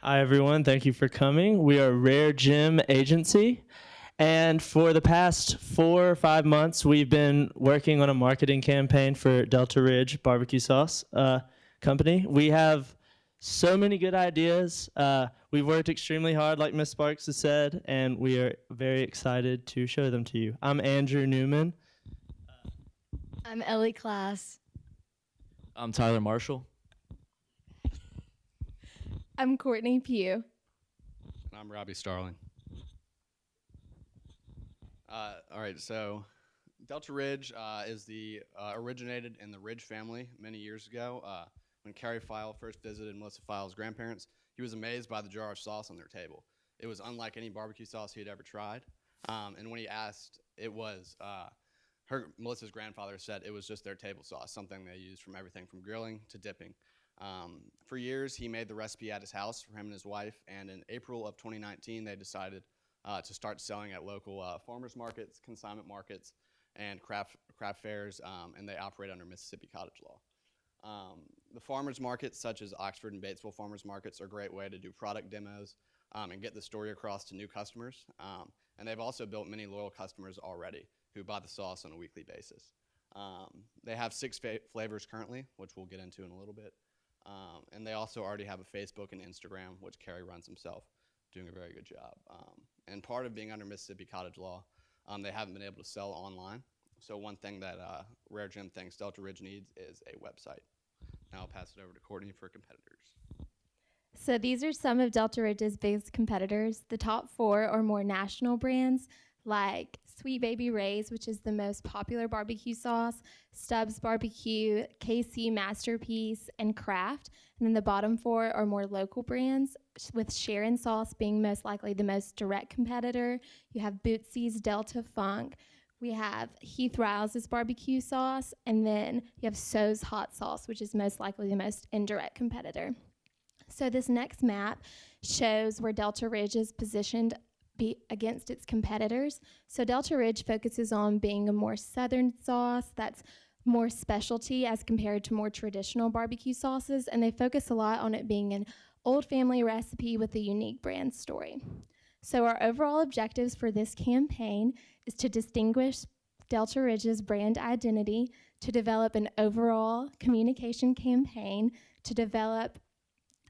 Hi, everyone. Thank you for coming. We are Rare Gym Agency. And for the past 4 or 5 months, we've been working on a marketing campaign for Delta Ridge barbecue sauce company. We have so many good ideas. We've worked extremely hard, like Ms. Sparks has said, and we are very excited to show them to you. I'm Andrew Newman. I'm Ellie Class. I'm Tyler Marshall. I'm Courtney Pugh. And I'm Robbie Starling. All right, so Delta Ridge originated in the Ridge family many years ago. When Carrie File first visited Melissa File's grandparents, he was amazed by the jar of sauce on their table. It was unlike any barbecue sauce he had ever tried. And when he asked, Melissa's grandfather said it was just their table sauce, something they used from everything from grilling to dipping. For years, he made the recipe at his house for him and his wife, and in April of 2019, they decided to start selling at local farmers markets, consignment markets, and craft fairs, and they operate under Mississippi cottage law. The farmers markets, such as Oxford and Batesville farmers markets, are a great way to do product demos and get the story across to new customers. And they've also built many loyal customers already who buy the sauce on a weekly basis. They have 6 flavors currently, which we'll get into in a little bit. And they also already have a Facebook and Instagram, which Kerry runs himself, doing a very good job. And part of being under Mississippi cottage law, they haven't been able to sell online. So one thing that Rare Gym thinks Delta Ridge needs is a website. Now I'll pass it over to Courtney for competitors. So these are some of Delta Ridge's biggest competitors. The top 4 are more national brands like Sweet Baby Ray's, which is the most popular barbecue sauce, Stubbs Barbecue, KC Masterpiece, and Kraft. And then the bottom 4 are more local brands, with Sharon Sauce being most likely the most direct competitor. You have Bootsy's Delta Funk. We have Heath Rouse's barbecue sauce, and then you have So's hot sauce, which is most likely the most indirect competitor. So this next map shows where Delta Ridge is positioned against its competitors. So Delta Ridge focuses on being a more southern sauce that's more specialty as compared to more traditional barbecue sauces, and they focus a lot on it being an old family recipe with a unique brand story. So our overall objectives for this campaign is to distinguish Delta Ridge's brand identity, to develop an overall communication campaign, to develop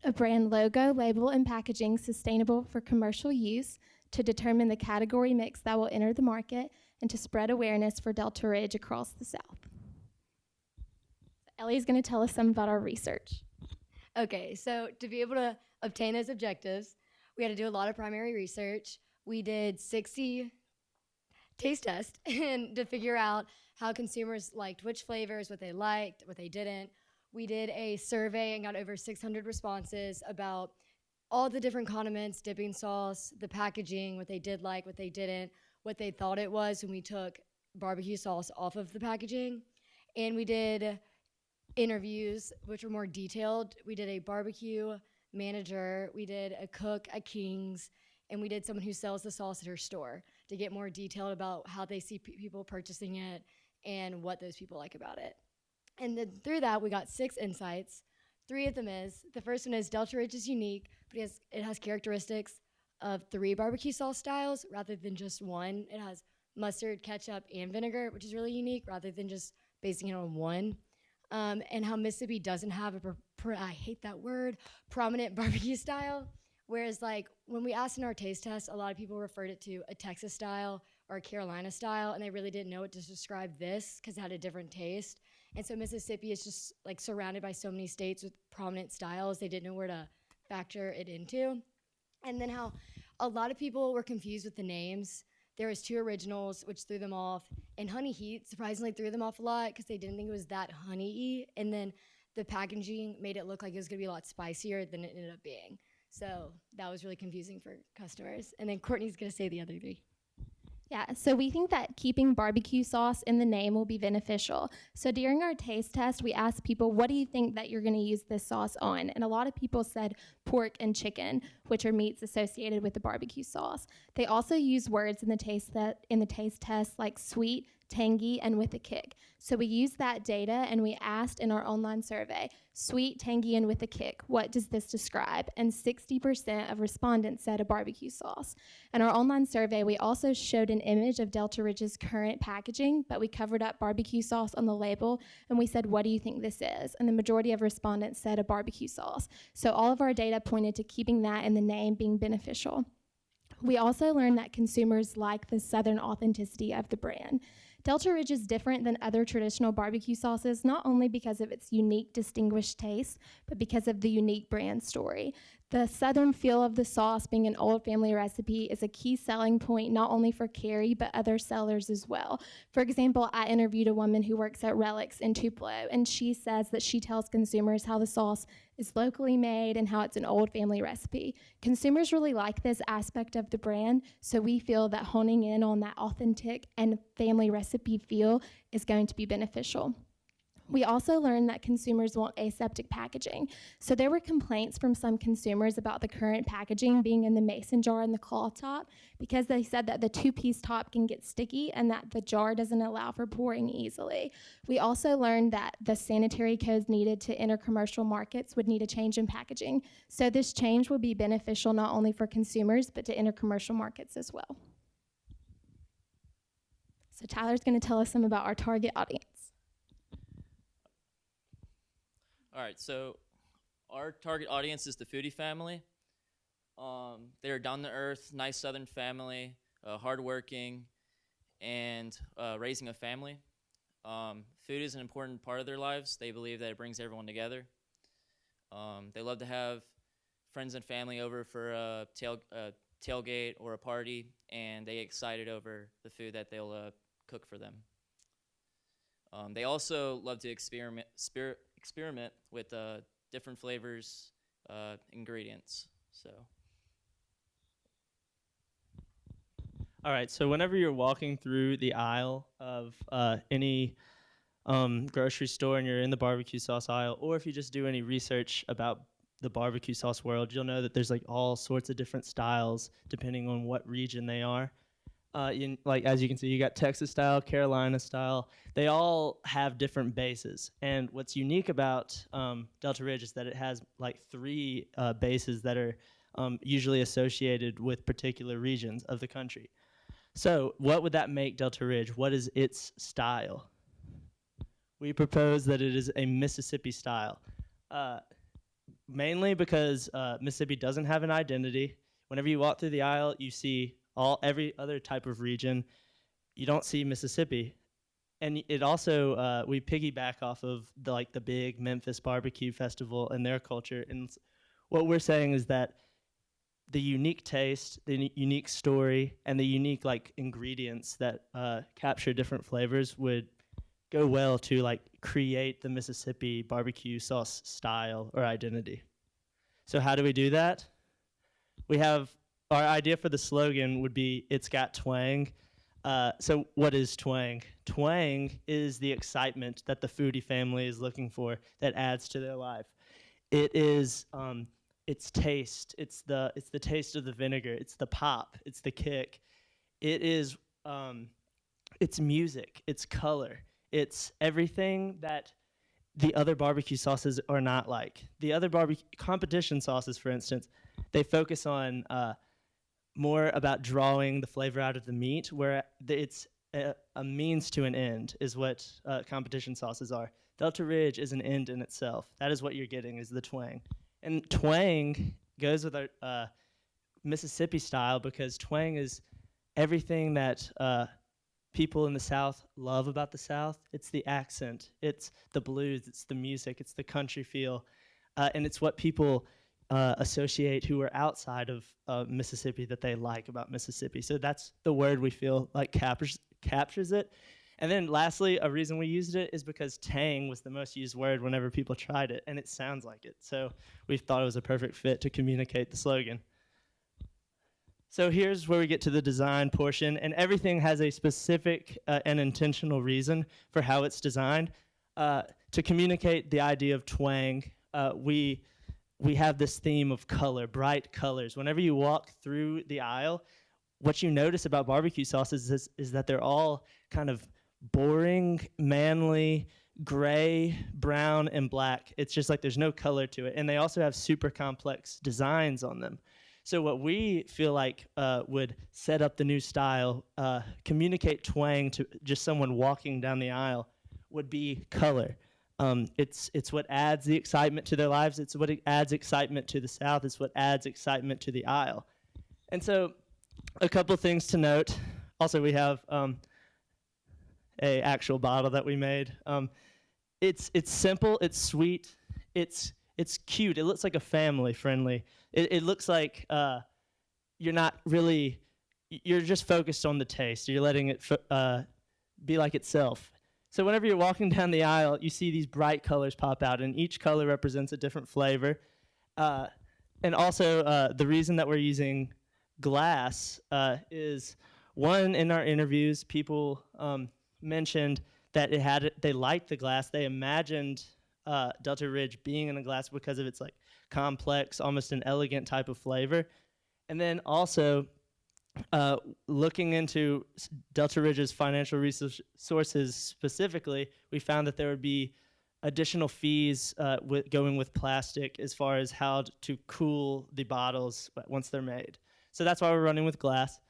a brand logo, label, and packaging sustainable for commercial use, to determine the category mix that will enter the market, and to spread awareness for Delta Ridge across the South. Ellie's going to tell us some about our research. Okay, so to be able to obtain those objectives, we had to do a lot of primary research. We did 60 taste tests and to figure out how consumers liked which flavors, what they liked, what they didn't. We did a survey and got over 600 responses about all the different condiments, dipping sauce, the packaging, what they did like, what they didn't, what they thought it was when we took barbecue sauce off of the packaging. And we did interviews, which were more detailed. We did a barbecue manager, we did a cook at King's, and we did someone who sells the sauce at her store to get more detailed about how they see people purchasing it and what those people like about it. And then through that, we got 6 insights. 3 of them the first one is Delta Ridge is unique, but it has characteristics of 3 barbecue sauce styles rather than just one. It has mustard, ketchup, and vinegar, which is really unique rather than just basing it on one. And how Mississippi doesn't have I hate that word, prominent barbecue style. Whereas like when we asked in our taste test, a lot of people referred it to a Texas style or a Carolina style, and they really didn't know what to describe this because it had a different taste. And so Mississippi is just like surrounded by so many states with prominent styles, they didn't know where to factor it into. And then how a lot of people were confused with the names. There was 2 originals, which threw them off, and Honey Heat surprisingly threw them off a lot because they didn't think it was that honey-y. And then the packaging made it look like it was gonna be a lot spicier than it ended up being. So that was really confusing for customers. And then Courtney's gonna say the other 3. Yeah, so we think that keeping barbecue sauce in the name will be beneficial. So during our taste test, we asked people, what do you think that you're going to use this sauce on? And a lot of people said pork, and chicken, which are meats associated with the barbecue sauce. They also use words in the taste test like sweet, tangy, and with a kick. So we used that data and we asked in our online survey, sweet, tangy, and with a kick, what does this describe? And 60% of respondents said a barbecue sauce. In our online survey, we also showed an image of Delta Ridge's current packaging, but we covered up barbecue sauce on the label and we said, what do you think this is? And the majority of respondents said a barbecue sauce. So all of our data pointed to keeping that in the name being beneficial. We also learned that consumers like the Southern authenticity of the brand. Delta Ridge is different than other traditional barbecue sauces, not only because of its unique, distinguished taste, but because of the unique brand story. The Southern feel of the sauce, being an old family recipe, is a key selling point not only for Carrie, but other sellers as well. For example, I interviewed a woman who works at Relics in Tupelo, and she says that she tells consumers how the sauce is locally made and how it's an old family recipe. Consumers really like this aspect of the brand, so we feel that honing in on that authentic and family recipe feel is going to be beneficial. We also learned that consumers want aseptic packaging. So there were complaints from some consumers about the current packaging being in the mason jar and the cloth top because they said that the two-piece top can get sticky and that the jar doesn't allow for pouring easily. We also learned that the sanitary codes needed to enter commercial markets would need a change in packaging. So this change will be beneficial not only for consumers, but to enter commercial markets as well. So Tyler's going to tell us some about our target audience. All right, so our target audience is the foodie family. They're down-to-earth, nice Southern family, hardworking, and raising a family. Food is an important part of their lives. They believe that it brings everyone together. They love to have friends and family over for a tailgate or a party, and they get excited over the food that they'll cook for them. They also love to experiment with different flavors, ingredients. So. All right, so whenever you're walking through the aisle of any grocery store and you're in the barbecue sauce aisle, or if you just do any research about the barbecue sauce world, you'll know that there's like all sorts of different styles depending on what region they are. Like as you can see, you got Texas style, Carolina style. They all have different bases. And what's unique about Delta Ridge is that it has like 3 bases that are usually associated with particular regions of the country. So what would that make Delta Ridge? What is its style? We propose that it is a Mississippi style, mainly because Mississippi doesn't have an identity. Whenever you walk through the aisle, you see every other type of region. You don't see Mississippi. And it also, we piggyback off of the big Memphis barbecue festival and their culture. And what we're saying is that the unique taste, the unique story, and the unique ingredients that capture different flavors would go well to create the Mississippi barbecue sauce style or identity. So how do we do that? We have our idea for the slogan would be, "It's got twang." So what is twang? Twang is the excitement that the foodie family is looking for that adds to their life. It is it's taste. It's the taste of the vinegar. It's the pop. It's the kick. It is it's music. It's color. It's everything that the other barbecue sauces are not like. The other competition sauces, for instance, they focus on more about drawing the flavor out of the meat, where it's a means to an end is what competition sauces are. Delta Ridge is an end in itself. That is what you're getting, is the twang. And twang goes with our Mississippi style because twang is everything that people in the South love about the South. It's the accent, it's the blues, it's the music, it's the country feel, and it's what people associate who are outside of Mississippi that they like about Mississippi. So that's the word we feel like captures it. And then lastly, a reason we used it is because tang was the most used word whenever people tried it, and it sounds like it. So we thought it was a perfect fit to communicate the slogan. So here's where we get to the design portion, and everything has a specific and intentional reason for how it's designed. To communicate the idea of twang, we we have this theme of color, bright colors. Whenever you walk through the aisle, what you notice about barbecue sauces is that they're all kind of boring, manly, gray, brown, and black. It's just like there's no color to it. And they also have super complex designs on them. So what we feel like would set up the new style, communicate twang to just someone walking down the aisle, would be color. It's what adds the excitement to their lives. It's what adds excitement to the South. It's what adds excitement to the aisle. And so a couple things to note. Also, we have a actual bottle that we made. It's simple, it's sweet, it's cute. It looks like a family friendly. It looks like you're not really, you're just focused on the taste. You're letting it be like itself. So whenever you're walking down the aisle, you see these bright colors pop out, and each color represents a different flavor. And also, the reason that we're using glass is, one, in our interviews, people mentioned that they liked the glass. They imagined Delta Ridge being in a glass because of its like complex, almost an elegant type of flavor. And then also, looking into Delta Ridge's financial resources specifically, we found that there would be additional fees going with plastic as far as how to cool the bottles once they're made. So that's why we're running with glass.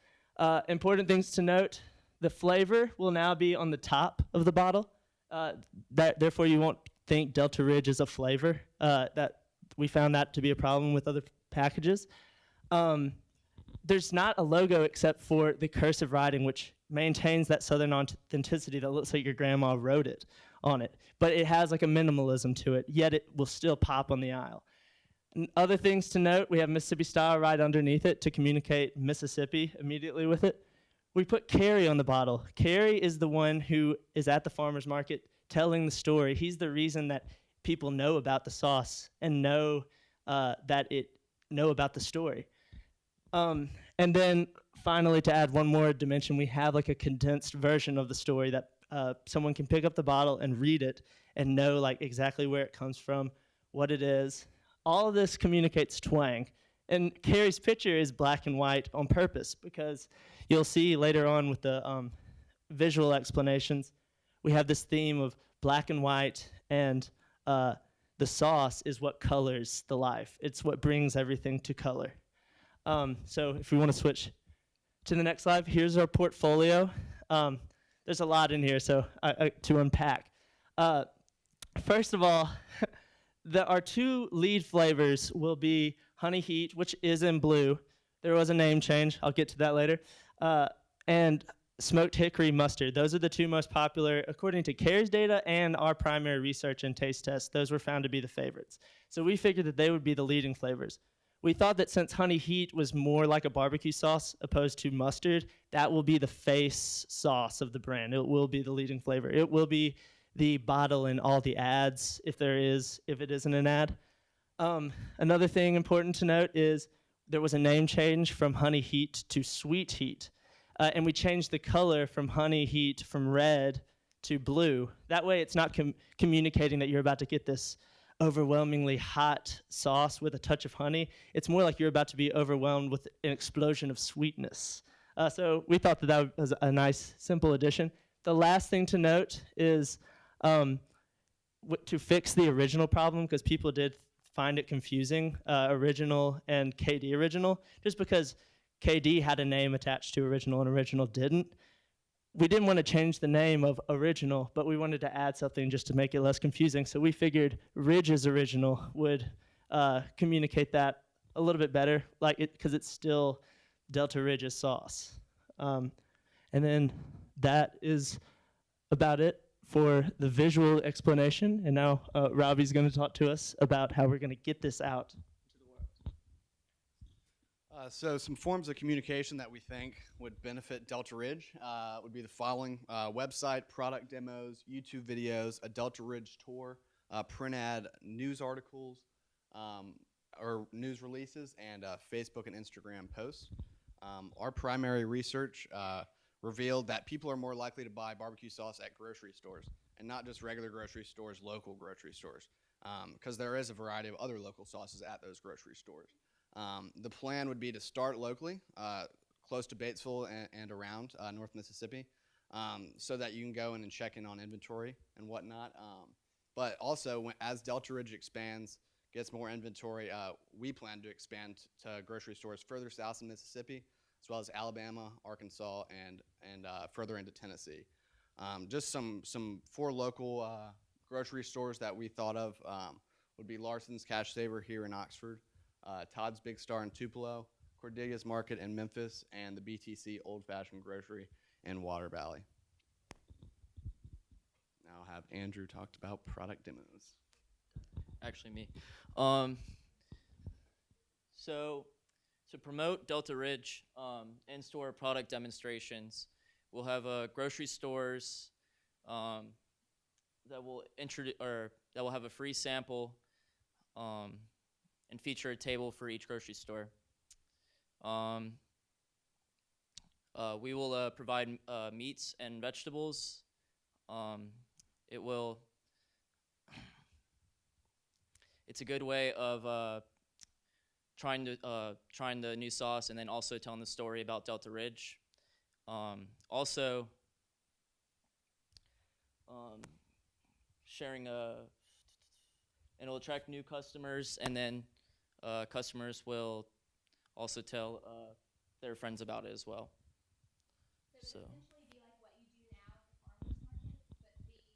Important things to note: the flavor will now be on the top of the bottle. Therefore, you won't think Delta Ridge is a flavor. That we found that to be a problem with other packages. There's not a logo except for the cursive writing, which maintains that Southern authenticity that looks like your grandma wrote it on it. But it has like a minimalism to it, yet it will still pop on the aisle. And other things to note: we have Mississippi style right underneath it to communicate Mississippi immediately with it. We put Carrie on the bottle. Carrie is the one who is at the farmer's market telling the story. He's the reason that people know about the sauce and know about the story. And then finally, to add one more dimension, we have like a condensed version of the story that someone can pick up the bottle and read it and know like exactly where it comes from, what it is. All of this communicates twang. And Carrie's picture is black and white on purpose because you'll see later on with the visual explanations, we have this theme of black and white, and the sauce is what colors the life. It's what brings everything to color. So if we want to switch to the next slide, here's our portfolio. There's a lot in here so to unpack. First of all, our two lead flavors will be Honey Heat, which is in blue. There was a name change. I'll get to that later. And Smoked Hickory Mustard. Those are the two most popular, according to CARES data and our primary research and taste tests. Those were found to be the favorites. So we figured that they would be the leading flavors. We thought that since Honey Heat was more like a barbecue sauce opposed to mustard, that will be the face sauce of the brand. It will be the leading flavor. It will be the bottle in all the ads, if it isn't an ad. Another thing important to note is there was a name change from Honey Heat to Sweet Heat. And we changed the color from Honey Heat from red to blue. That way it's not communicating that you're about to get this overwhelmingly hot sauce with a touch of honey. It's more like you're about to be overwhelmed with an explosion of sweetness. So we thought that was a nice, simple addition. The last thing to note is to fix the original problem, because people did find it confusing, original and KD original, just because KD had a name attached to original and original didn't. We didn't want to change the name of original, but we wanted to add something just to make it less confusing. So we figured Ridge's original would communicate that a little bit better, like because it's still Delta Ridge's sauce. And then that is about it for the visual explanation. And now Robbie's going to talk to us about how we're going to get this out to the world. So some forms of communication that we think would benefit Delta Ridge would be the following: website, product demos, YouTube videos, a Delta Ridge tour, print ad, news articles, or news releases, and Facebook and Instagram posts. Our primary research revealed that people are more likely to buy barbecue sauce at grocery stores, and not just regular grocery stores, local grocery stores. because there is a variety of other local sauces at those grocery stores. The plan would be to start locally, close to Batesville and around North Mississippi, so that you can go in and check in on inventory and whatnot. But also, as Delta Ridge expands, gets more inventory, we plan to expand to grocery stores further south in Mississippi, as well as Alabama, Arkansas, and further into Tennessee. Just some 4 local grocery stores that we thought of would be Larson's Cash Saver here in Oxford, Todd's Big Star in Tupelo, Cordelia's Market in Memphis, and the BTC Old Fashioned Grocery in Water Valley. Now I'll have Andrew talk about product demos. Actually, me. So to promote Delta Ridge in-store product demonstrations, we'll have grocery stores that will have a free sample and feature a table for each grocery store. We will provide meats and vegetables. It's a good way of trying the new sauce and then also telling the story about Delta Ridge. Also, sharing and it'll attract new customers, and then customers will also tell their friends about it as well. So. Essentially be like what you do now at the farmers market, but be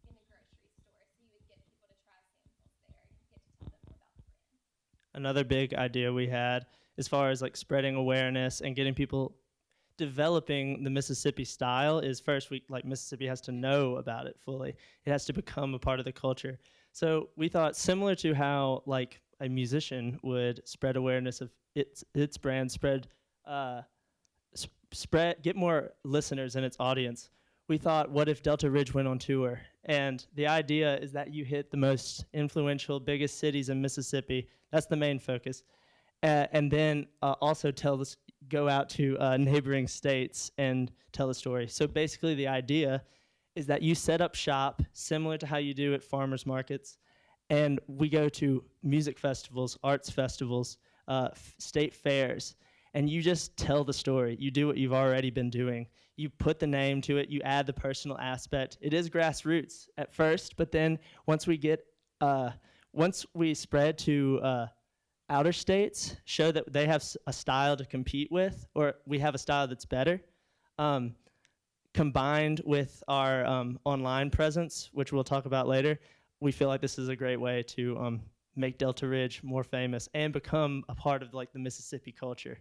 in a grocery store. So you would get people to try samples there and get to tell them more about the brand. Another big idea we had as far as like spreading awareness and getting people developing the Mississippi style is first Mississippi has to know about it fully. It has to become a part of the culture. So we thought similar to how like a musician would spread awareness of its brand, get more listeners in its audience. We thought, what if Delta Ridge went on tour? And the idea is that you hit the most influential, biggest cities in Mississippi. That's the main focus. And then also go out to neighboring states and tell the story. So basically the idea is that you set up shop similar to how you do at farmers markets, and we go to music festivals, arts festivals, state fairs, and you just tell the story. You do what you've already been doing. You put the name to it, you add the personal aspect. It is grassroots at first, but then once we spread to outer states, show that they have a style to compete with, or we have a style that's better, combined with our online presence, which we'll talk about later, we feel like this is a great way to make Delta Ridge more famous and become a part of like the Mississippi culture.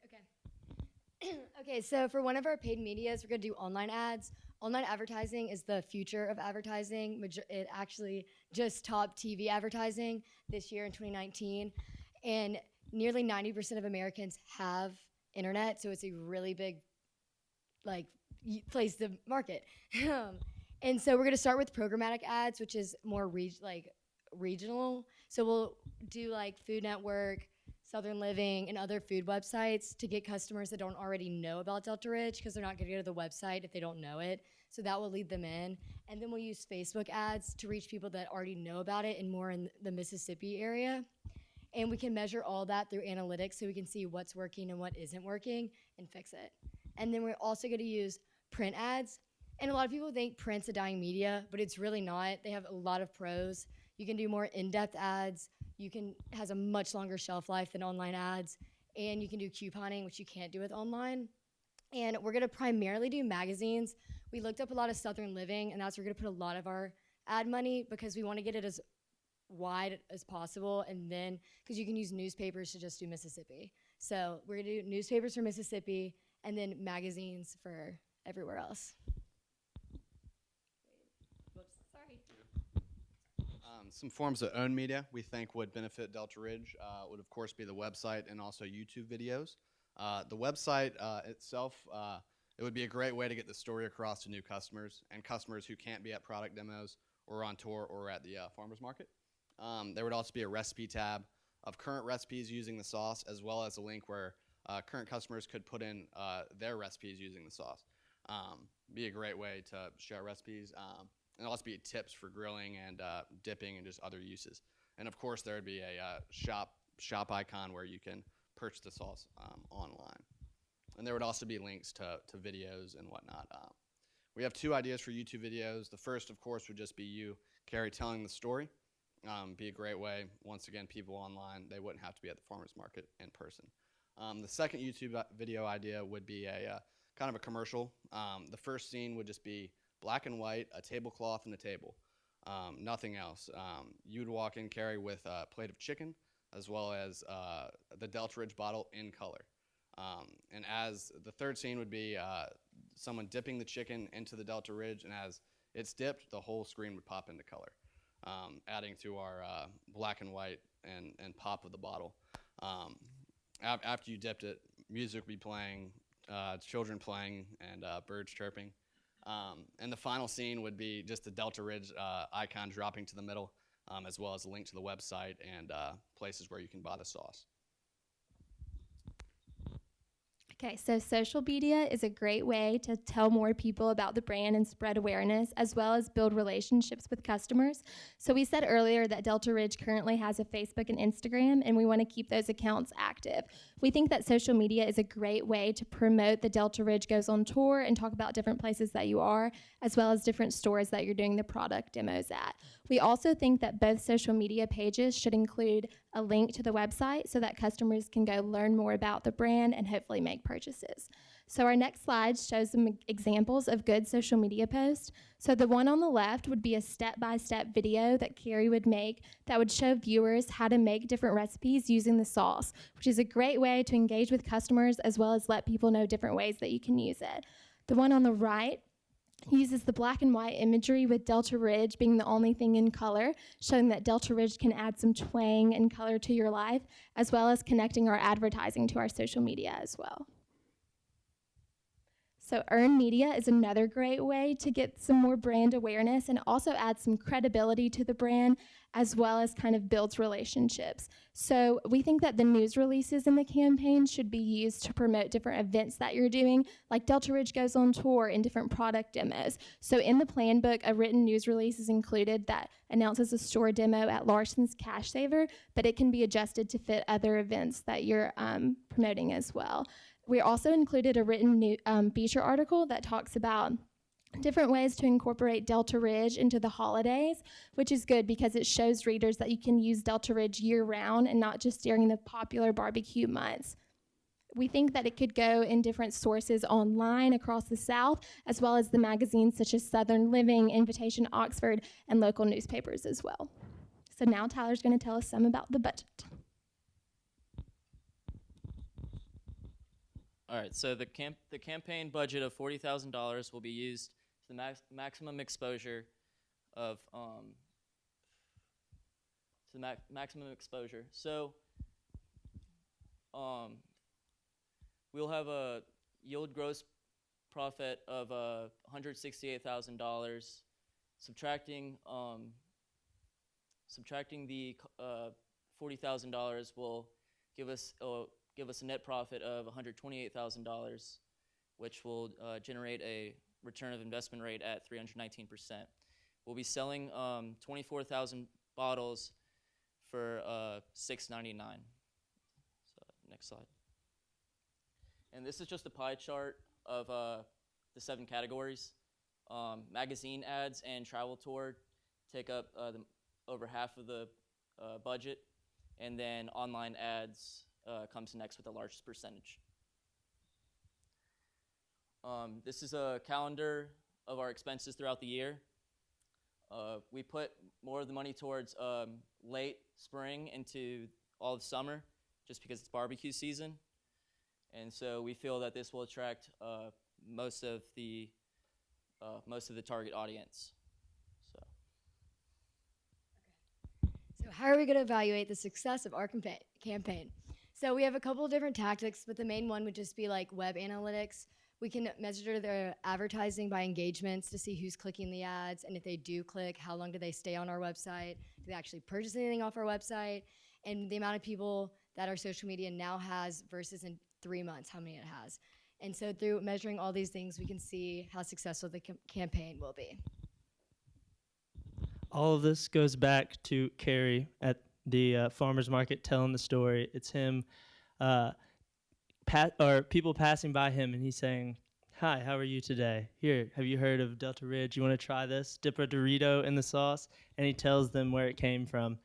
Okay. Okay, so for one of our paid medias, we're going to do online ads. Online advertising is the future of advertising. It actually just topped TV advertising this year in 2019. And nearly 90% of Americans have internet, so it's a really big place to market. And so we're going to start with programmatic ads, which is more regional. So we'll do like Food Network, Southern Living, and other food websites to get customers that don't already know about Delta Ridge, because they're not going to go to the website if they don't know it. So that will lead them in. And then we'll use Facebook ads to reach people that already know about it and more in the Mississippi area. And we can measure all that through analytics so we can see what's working and what isn't working and fix it. And then we're also going to use print ads. And a lot of people think print's a dying media, but it's really not. They have a lot of pros. You can do more in-depth ads. Has a much longer shelf life than online ads. And you can do couponing, which you can't do with online. And we're going to primarily do magazines. We looked up a lot of Southern Living, and that's where we're going to put a lot of our ad money, because we want to get it as wide as possible. And then, because you can use newspapers to just do Mississippi. So we're going to do newspapers for Mississippi and then magazines for everywhere else. Some forms of owned media we think would benefit Delta Ridge would, of course, be the website and also YouTube videos. The website itself, it would be a great way to get the story across to new customers and customers who can't be at product demos or on tour or at the farmers market. There would also be a recipe tab of current recipes using the sauce, as well as a link where current customers could put in their recipes using the sauce. Be a great way to share recipes. and also be tips for grilling and dipping and just other uses. And of course, there would be a shop icon where you can purchase the sauce online. And there would also be links to videos and whatnot. We have 2 ideas for YouTube videos. The first, of course, would just be you, Carrie, telling the story. Be a great way. Once again, people online, they wouldn't have to be at the farmer's market in person. The second YouTube video idea would be a kind of a commercial. The first scene would just be black and white, a tablecloth and a table, nothing else. You'd walk in, Carrie, with a plate of chicken as well as the Delta Ridge bottle in color. And as the third scene would be someone dipping the chicken into the Delta Ridge, and as it's dipped, the whole screen would pop into color, adding to our black and white and pop of the bottle. After you dipped it, music would be playing, children playing, and birds chirping. And the final scene would be just the Delta Ridge icon dropping to the middle, as well as a link to the website and places where you can buy the sauce. Okay, so social media is a great way to tell more people about the brand and spread awareness, as well as build relationships with customers. So we said earlier that Delta Ridge currently has a Facebook and Instagram, and we want to keep those accounts active. We think that social media is a great way to promote the Delta Ridge Goes on Tour and talk about different places that you are, as well as different stores that you're doing the product demos at. We also think that both social media pages should include a link to the website so that customers can go learn more about the brand and hopefully make purchases. So our next slide shows some examples of good social media posts. So the one on the left would be a step-by-step video that Carrie would make that would show viewers how to make different recipes using the sauce, which is a great way to engage with customers as well as let people know different ways that you can use it. The one on the right uses the black and white imagery with Delta Ridge being the only thing in color, showing that Delta Ridge can add some twang and color to your life, as well as connecting our advertising to our social media as well. So earned media is another great way to get some more brand awareness and also add some credibility to the brand, as well as kind of builds relationships. So we think that the news releases in the campaign should be used to promote different events that you're doing, like Delta Ridge Goes on Tour and different product demos. So in the plan book, a written news release is included that announces a store demo at Larson's Cash Saver, but it can be adjusted to fit other events that you're promoting as well. We also included a written feature article that talks about different ways to incorporate Delta Ridge into the holidays, which is good because it shows readers that you can use Delta Ridge year-round and not just during the popular barbecue months. We think that it could go in different sources online across the South, as well as the magazines such as Southern Living, Invitation Oxford, and local newspapers as well. So now Tyler's going to tell us some about the budget. All right, so the campaign budget of $40,000 will be used to the maximum exposure of maximum exposure. So we'll have a yield gross profit of $168,000. Subtracting the $40,000 will give us a net profit of $128,000, which will generate a return of investment rate at 319%. We'll be selling 24,000 bottles for $6.99. So next slide. And this is just a pie chart of the 7 categories. Magazine ads and travel tour take up over half of the budget, and then online ads comes next with the largest percentage. This is a calendar of our expenses throughout the year. We put more of the money towards late spring into all of summer just because it's barbecue season. And so we feel that this will attract most of the target audience. So how are we going to evaluate the success of our campaign? So we have a couple of different tactics, but the main one would just be like web analytics. We can measure their advertising by engagements to see who's clicking the ads, and if they do click, how long do they stay on our website? Do they actually purchase anything off our website? And the amount of people that our social media now has versus in 3 months, how many it has. And so through measuring all these things, we can see how successful the campaign will be. All of this goes back to Carrie at the farmer's market telling the story. It's him, or people passing by him, and he's saying, "Hi, how are you today? Here, have you heard of Delta Ridge? You want to try this? Dip a Dorito in the sauce." And he tells them where it came from.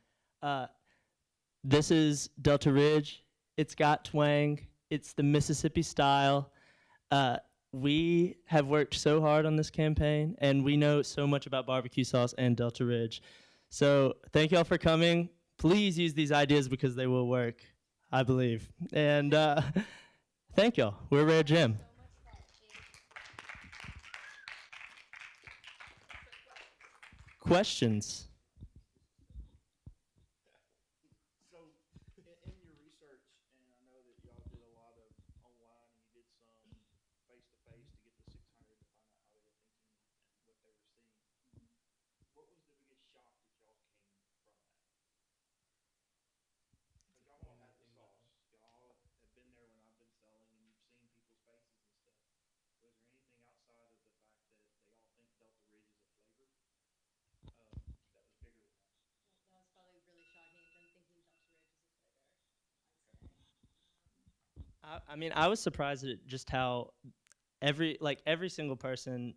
This is Delta Ridge. It's got twang. It's the Mississippi style. We have worked so hard on this campaign, and we know so much about barbecue sauce and Delta Ridge. So thank y'all for coming. Please use these ideas because they will work, I believe. And thank y'all. We're Rare Jim. Questions? So, in your research, and I know that y'all did a lot of online and you did some face to face to get the 600 to find out how they were thinking and what they were seeing. What was the biggest shock that y'all came from that? Because y'all all had the sauce, y'all have been there when I've been selling, and you've seen people's faces and stuff. Was there anything outside of the fact that they all think Delta Ridge is a flavor that was bigger than that? That was probably really shocking, them thinking Delta Ridge was a flavor, I'd say. I mean, I was surprised at just how every single person,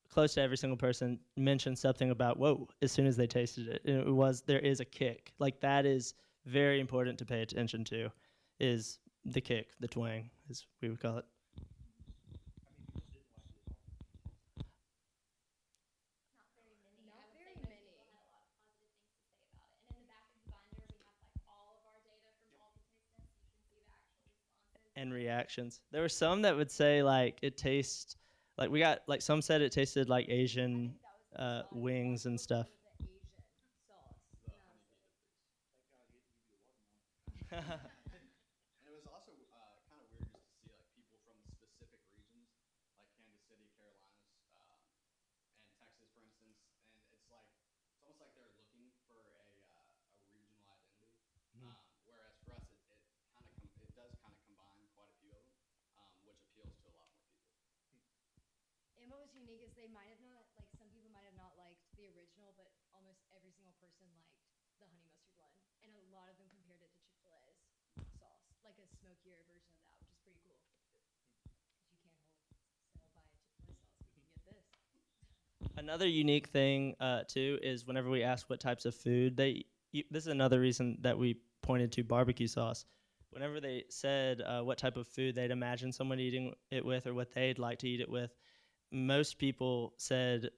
close to every single person, mentioned something about whoa as soon as they tasted it. And there is a kick. Like that is very important to pay attention to, is the kick, the twang, as we would call it. Not very many. Not I would very say most many. people had a lot of positive things to say about it. And in the back of the binder, we have like all of our data from all the taste tests. You can see the actual responses. And reactions. There were some that would say like it tastes like we got like some said it tasted like Asian wings and stuff. The Asian sauce. The honey bee dip these. Thank God he didn't give you the watermelon. And it was also kind of weird just to see like people from specific regions, like Kansas City, Carolinas, and Texas, for instance. And it's almost like they're looking for a regional identity. Whereas for us, it does kind of combine quite a few of them, which appeals to a lot more people. And what was unique is they might have not, like some people might have not liked the original, but almost every single person liked the honey mustard one. And a lot of them compared it to Chick-fil-A's sauce, like a smokier version of that, which is pretty cool. Because you can't sell by Chick-fil-A sauce, but you can get this. Another unique thing too is whenever we ask what types of food this is another reason that we pointed to barbecue sauce. Whenever they said what type of food they'd imagine someone eating it with or what they'd like to eat it with, most people said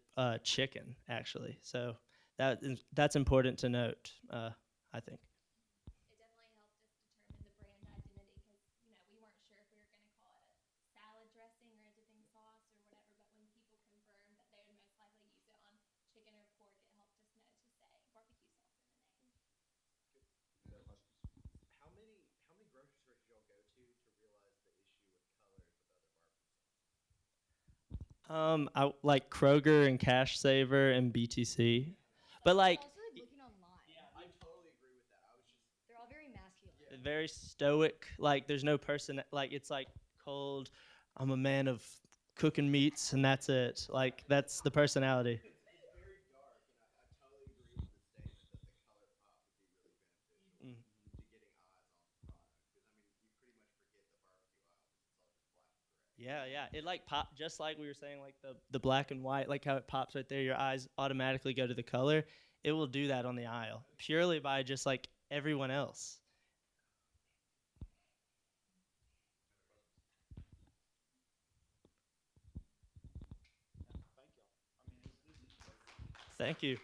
chicken actually. So that's important to note, I think. It definitely helped us determine the brand identity because, we weren't sure if we were going to call it a salad dressing or a dipping sauce or whatever. But when people confirmed that they would most likely use it on chicken or pork, it helped us know to say barbecue sauce in the name. Any other questions? How many grocery stores did y'all go to realize the issue with colors with other barbecue sauces? I like Kroger and Cash Saver and BTC, but like also looking online. Yeah, I totally agree with that. I was just They're all very masculine. very stoic. Like there's no person. Like it's like cold. I'm a man of cooking meats, and that's it. Like that's the personality. it's very dark, and I totally agree with the statement that the color pop would be really beneficial to getting eyes on the product. Because I mean, you pretty much forget the barbecue aisle because it's all just black and gray. Yeah. It like pop just like we were saying, like the black and white, like how it pops right there. Your eyes automatically go to the color. It will do that on the aisle purely by just like everyone else. Thank y'all. I mean, this is Thank you.